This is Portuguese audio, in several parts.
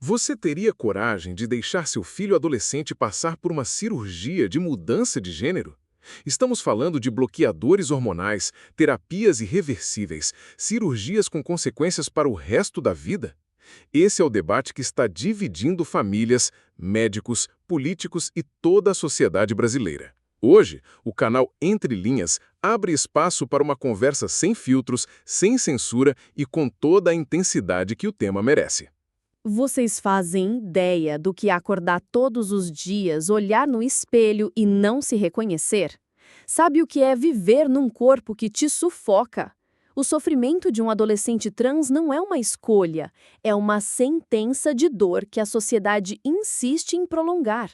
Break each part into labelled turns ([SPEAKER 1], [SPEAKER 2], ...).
[SPEAKER 1] Você teria coragem de deixar seu filho adolescente passar por uma cirurgia de mudança de gênero? Estamos falando de bloqueadores hormonais, terapias irreversíveis, cirurgias com consequências para o resto da vida? Esse é o debate que está dividindo famílias, médicos, políticos e toda a sociedade brasileira. Hoje, o canal Entre Linhas abre espaço para uma conversa sem filtros, sem censura e com toda a intensidade que o tema merece.
[SPEAKER 2] Vocês fazem ideia do que é acordar todos os dias, olhar no espelho e não se reconhecer? Sabe o que é viver num corpo que te sufoca? O sofrimento de um adolescente trans não é uma escolha, é uma sentença de dor que a sociedade insiste em prolongar.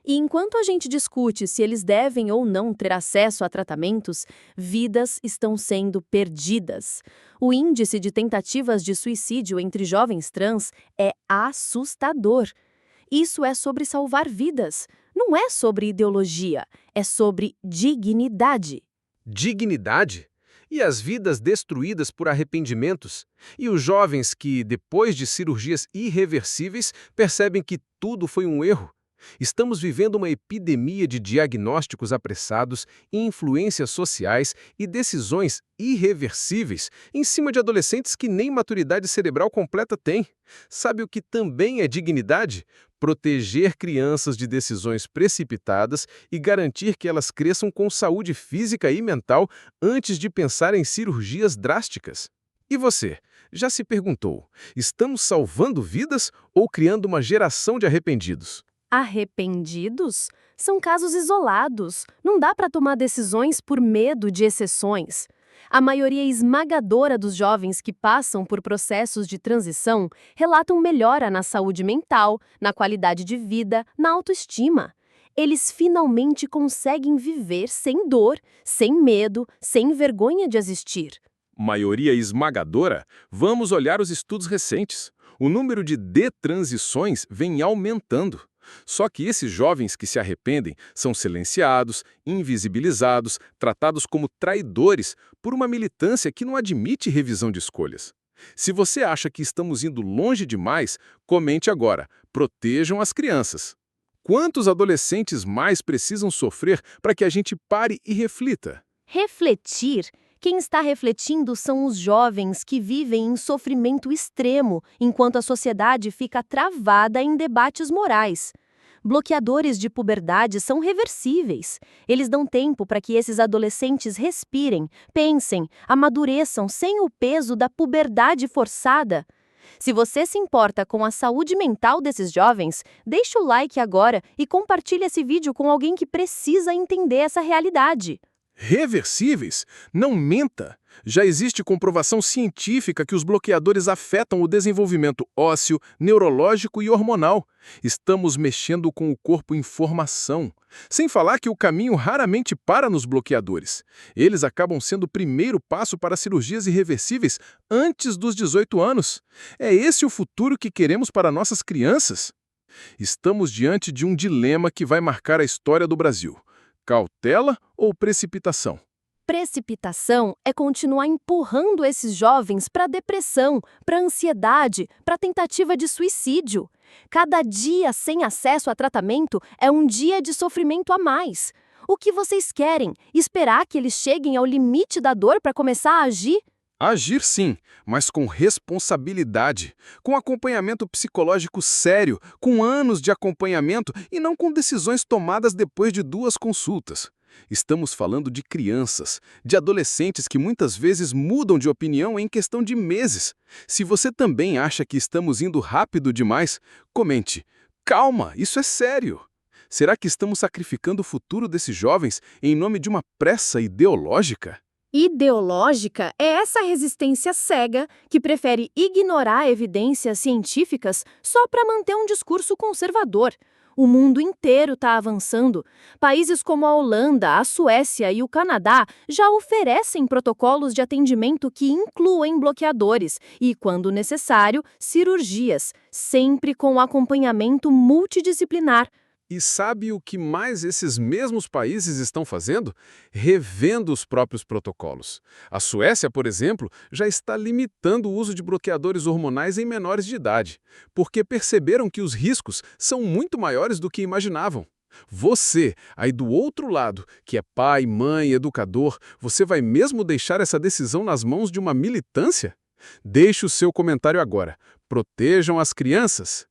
[SPEAKER 2] E enquanto a gente discute se eles devem ou não ter acesso a tratamentos, vidas estão sendo perdidas. O índice de tentativas de suicídio entre jovens trans é assustador. Isso é sobre salvar vidas. Não é sobre ideologia, é sobre dignidade.
[SPEAKER 3] Dignidade? E as vidas destruídas por arrependimentos? E os jovens que, depois de cirurgias irreversíveis, percebem que tudo foi um erro? Estamos vivendo uma epidemia de diagnósticos apressados, influências sociais e decisões irreversíveis em cima de adolescentes que nem maturidade cerebral completa têm. Sabe o que também é dignidade? Proteger crianças de decisões precipitadas e garantir que elas cresçam com saúde física e mental antes de pensar em cirurgias drásticas. E você, já se perguntou, estamos salvando vidas ou criando uma geração de arrependidos?
[SPEAKER 2] Arrependidos? São casos isolados. Não dá para tomar decisões por medo de exceções. A maioria esmagadora dos jovens que passam por processos de transição relatam melhora na saúde mental, na qualidade de vida, na autoestima. Eles finalmente conseguem viver sem dor, sem medo, sem vergonha de existir.
[SPEAKER 1] Maioria esmagadora? Vamos olhar os estudos recentes. O número de detransições vem aumentando. Só que esses jovens que se arrependem são silenciados, invisibilizados, tratados como traidores por uma militância que não admite revisão de escolhas. Se você acha que estamos indo longe demais, comente agora. Protejam as crianças. Quantos adolescentes mais precisam sofrer para que a gente pare e reflita?
[SPEAKER 2] Refletir? Quem está refletindo são os jovens que vivem em sofrimento extremo, enquanto a sociedade fica travada em debates morais. Bloqueadores de puberdade são reversíveis. Eles dão tempo para que esses adolescentes respirem, pensem, amadureçam sem o peso da puberdade forçada. Se você se importa com a saúde mental desses jovens, deixe o like agora e compartilhe esse vídeo com alguém que precisa entender essa realidade.
[SPEAKER 1] Reversíveis? Não menta! Já existe comprovação científica que os bloqueadores afetam o desenvolvimento ósseo, neurológico e hormonal. Estamos mexendo com o corpo em formação. Sem falar que o caminho raramente para nos bloqueadores. Eles acabam sendo o primeiro passo para cirurgias irreversíveis antes dos 18 anos. É esse o futuro que queremos para nossas crianças? Estamos diante de um dilema que vai marcar a história do Brasil. Cautela ou precipitação?
[SPEAKER 2] Precipitação é continuar empurrando esses jovens para a depressão, para a ansiedade, para a tentativa de suicídio. Cada dia sem acesso a tratamento é um dia de sofrimento a mais. O que vocês querem? Esperar que eles cheguem ao limite da dor para começar a agir?
[SPEAKER 1] Agir sim, mas com responsabilidade, com acompanhamento psicológico sério, com anos de acompanhamento e não com decisões tomadas depois de 2 consultas. Estamos falando de crianças, de adolescentes que muitas vezes mudam de opinião em questão de meses. Se você também acha que estamos indo rápido demais, comente. Calma, isso é sério. Será que estamos sacrificando o futuro desses jovens em nome de uma pressa ideológica?
[SPEAKER 2] Ideológica é essa resistência cega que prefere ignorar evidências científicas só para manter um discurso conservador. O mundo inteiro está avançando. Países como a Holanda, a Suécia e o Canadá já oferecem protocolos de atendimento que incluem bloqueadores e, quando necessário, cirurgias, sempre com acompanhamento multidisciplinar.
[SPEAKER 3] E sabe o que mais esses mesmos países estão fazendo? Revendo os próprios protocolos. A Suécia, por exemplo, já está limitando o uso de bloqueadores hormonais em menores de idade, porque perceberam que os riscos são muito maiores do que imaginavam. Você, aí do outro lado, que é pai, mãe, educador, você vai mesmo deixar essa decisão nas mãos de uma militância? Deixe o seu comentário agora. Protejam as crianças.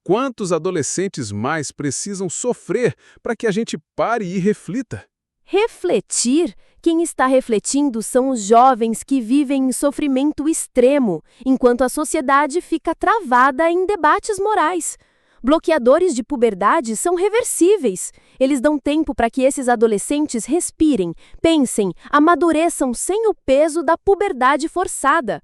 [SPEAKER 3] Quantos adolescentes mais precisam sofrer para que a gente pare e reflita?
[SPEAKER 2] Refletir? Quem está refletindo são os jovens que vivem em sofrimento extremo, enquanto a sociedade fica travada em debates morais. Bloqueadores de puberdade são reversíveis. Eles dão tempo para que esses adolescentes respirem, pensem, amadureçam sem o peso da puberdade forçada.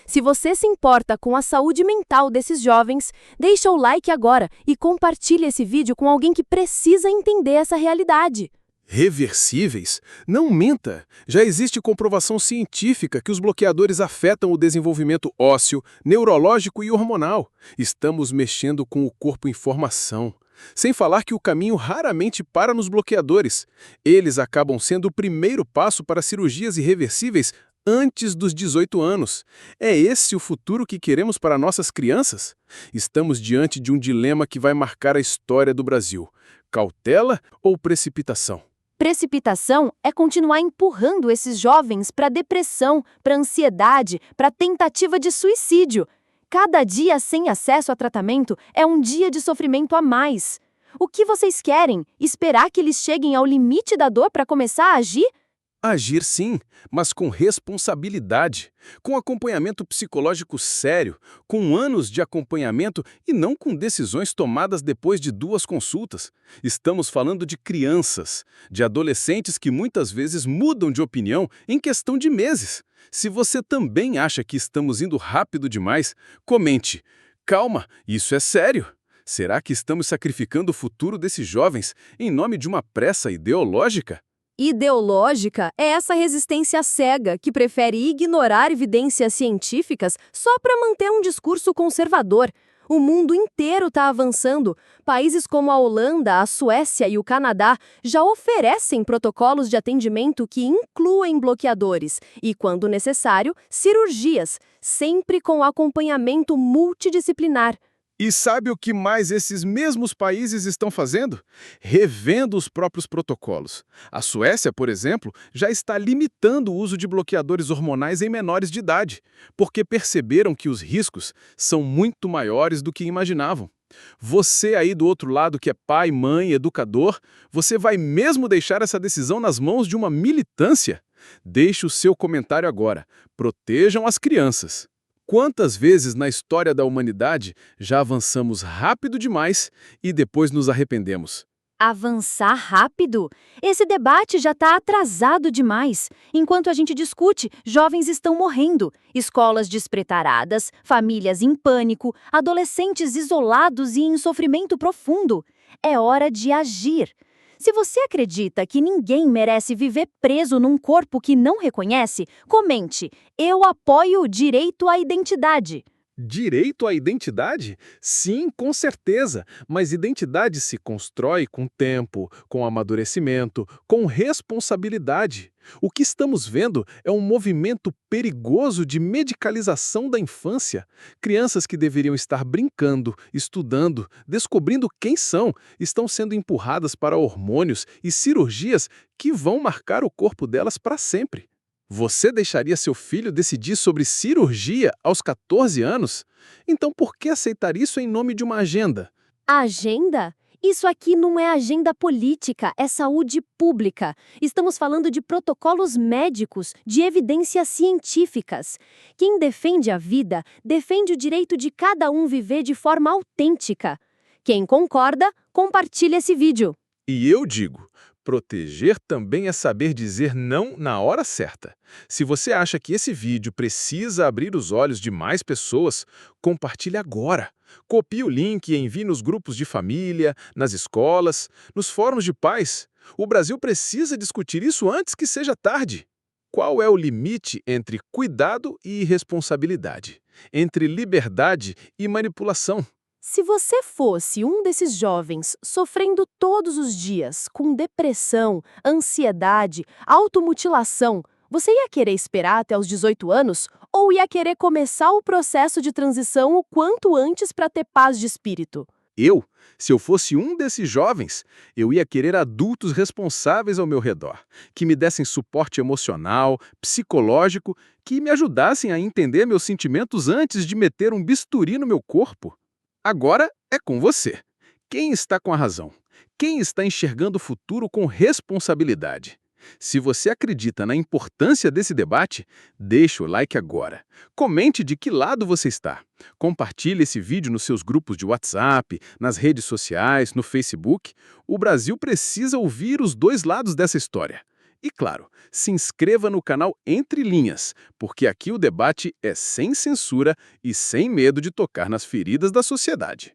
[SPEAKER 2] Se você se importa com a saúde mental desses jovens, deixa o like agora e compartilhe esse vídeo com alguém que precisa entender essa realidade.
[SPEAKER 1] Reversíveis? Não minta! Já existe comprovação científica que os bloqueadores afetam o desenvolvimento ósseo, neurológico e hormonal. Estamos mexendo com o corpo em formação. Sem falar que o caminho raramente para nos bloqueadores. Eles acabam sendo o primeiro passo para cirurgias irreversíveis antes dos 18 anos. É esse o futuro que queremos para nossas crianças? Estamos diante de um dilema que vai marcar a história do Brasil. Cautela ou precipitação?
[SPEAKER 2] Precipitação é continuar empurrando esses jovens para depressão, para ansiedade, para tentativa de suicídio. Cada dia sem acesso a tratamento é um dia de sofrimento a mais. O que vocês querem? Esperar que eles cheguem ao limite da dor para começar a agir?
[SPEAKER 1] Agir sim, mas com responsabilidade, com acompanhamento psicológico sério, com anos de acompanhamento e não com decisões tomadas depois de 2 consultas. Estamos falando de crianças, de adolescentes que muitas vezes mudam de opinião em questão de meses. Se você também acha que estamos indo rápido demais, comente. Calma, isso é sério. Será que estamos sacrificando o futuro desses jovens em nome de uma pressa ideológica?
[SPEAKER 2] Ideológica é essa resistência cega que prefere ignorar evidências científicas só para manter um discurso conservador. O mundo inteiro está avançando. Países como a Holanda, a Suécia e o Canadá já oferecem protocolos de atendimento que incluem bloqueadores e, quando necessário, cirurgias, sempre com acompanhamento multidisciplinar.
[SPEAKER 1] E sabe o que mais esses mesmos países estão fazendo? Revendo os próprios protocolos. A Suécia, por exemplo, já está limitando o uso de bloqueadores hormonais em menores de idade, porque perceberam que os riscos são muito maiores do que imaginavam. Você aí do outro lado que é pai, mãe, educador, você vai mesmo deixar essa decisão nas mãos de uma militância? Deixe o seu comentário agora. Protejam as crianças. Quantas vezes na história da humanidade já avançamos rápido demais e depois nos arrependemos?
[SPEAKER 2] Avançar rápido? Esse debate já está atrasado demais. Enquanto a gente discute, jovens estão morrendo, escolas despreparadas, famílias em pânico, adolescentes isolados e em sofrimento profundo. É hora de agir. Se você acredita que ninguém merece viver preso num corpo que não reconhece, comente: eu apoio o direito à identidade.
[SPEAKER 1] Direito à identidade? Sim, com certeza. Mas identidade se constrói com tempo, com amadurecimento, com responsabilidade. O que estamos vendo é um movimento perigoso de medicalização da infância. Crianças que deveriam estar brincando, estudando, descobrindo quem são, estão sendo empurradas para hormônios e cirurgias que vão marcar o corpo delas para sempre. Você deixaria seu filho decidir sobre cirurgia aos 14 anos? Então por que aceitar isso em nome de uma agenda?
[SPEAKER 2] Agenda? Isso aqui não é agenda política, é saúde pública. Estamos falando de protocolos médicos, de evidências científicas. Quem defende a vida, defende o direito de cada um viver de forma autêntica. Quem concorda, compartilhe esse vídeo.
[SPEAKER 1] E eu digo, proteger também é saber dizer não na hora certa. Se você acha que esse vídeo precisa abrir os olhos de mais pessoas, compartilhe agora. Copie o link e envie nos grupos de família, nas escolas, nos fóruns de pais. O Brasil precisa discutir isso antes que seja tarde. Qual é o limite entre cuidado e irresponsabilidade? Entre liberdade e manipulação?
[SPEAKER 2] Se você fosse um desses jovens sofrendo todos os dias com depressão, ansiedade, automutilação, você ia querer esperar até os 18 anos ou ia querer começar o processo de transição o quanto antes para ter paz de espírito?
[SPEAKER 1] Se eu fosse um desses jovens, eu ia querer adultos responsáveis ao meu redor, que me dessem suporte emocional, psicológico, que me ajudassem a entender meus sentimentos antes de meter um bisturi no meu corpo. Agora é com você. Quem está com a razão? Quem está enxergando o futuro com responsabilidade? Se você acredita na importância desse debate, deixe o like agora. Comente de que lado você está. Compartilhe esse vídeo nos seus grupos de WhatsApp, nas redes sociais, no Facebook. O Brasil precisa ouvir os dois lados dessa história. E claro, se inscreva no canal Entre Linhas, porque aqui o debate é sem censura e sem medo de tocar nas feridas da sociedade.